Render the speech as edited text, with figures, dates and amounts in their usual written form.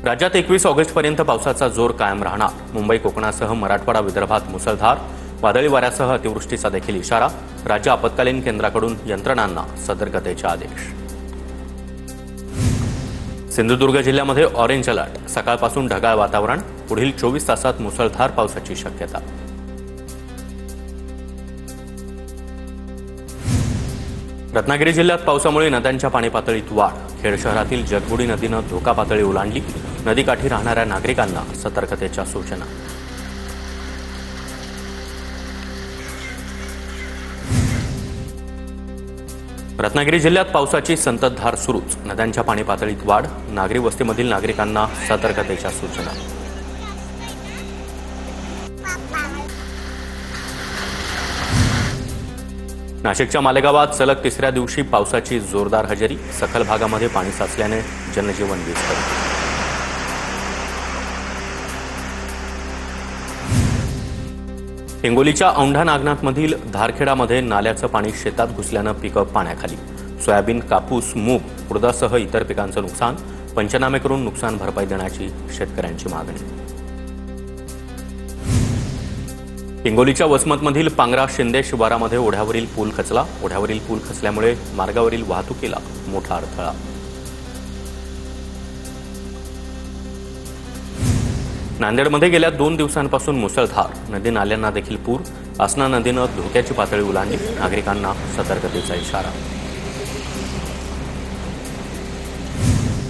राज्यात 21 ऑगस्टपर्यंत पावसाचा जोर कायम राहणार। मुंबई कोकणासह मराठवाडा विदर्भात मुसळधार वादळी वाऱ्यासह अतिवृष्टीचा देखील इशारा। राज्य आपत्कालीन केंद्राकडून यंत्रणांना सतर्कतेचे आदेश। सिंधुदुर्ग जिल्ह्यामध्ये ऑरेंज अलर्ट। सकाळपासून ढगाळ वातावरण। पुढील 24 तासात मुसळधार पावसाची शक्यता। रत्नागिरी जिल्ह्यात पावसामुळे नद्यांच्या पाणी पातळीत वाढ। खेड शहरातील जगबुडी नदीनं धोका पातळी ओलांडली। नदीकाठी राहणाऱ्या नागरिकांना सतर्कतेच्या सूचना। रत्नागिरी जिल्ह्यात पावसाची संततधार सुरूच। नद्यांच्या पाणी पातळीत वाढ। नागरी वस्तीमधील नागरिकांना सतर्कतेच्या सूचना। नाशिकच्या मालेगावात सलग तिसऱ्या दिवशी पावसाची जोरदार हजेरी। सखल भागामध्ये पाणी साचल्याने जनजीवन विस्कळीत। हिंगोलीच्या औंढा नागनाथमधील धारखेडामध्ये नाल्याचं पाणी शेतात घुसल्यानं पिकं पाण्याखाली। सोयाबीन, कापूस, मूग, उडदासह इतर पिकांचं नुकसान। पंचनामे करून नुकसान भरपाई देण्याची शेतकऱ्यांची मागणी। हिंगोलीच्या वसमतमधील पांगरा शिंदे शिवारामध्ये ओढ्यावरील पूल खचला। ओढ्यावरील पूल खचल्यामुळे मार्गावरील वाहतुकीला मोठा अडथळा। नांदेडमध्ये गेल्या 2 दिवसांपासून मुसळधार। नदी नाल्यांना देखील पूर। आसना नदीनं धोक्याची पातळी ओलांडली। नागरिकांना सतर्कतेचा इशारा।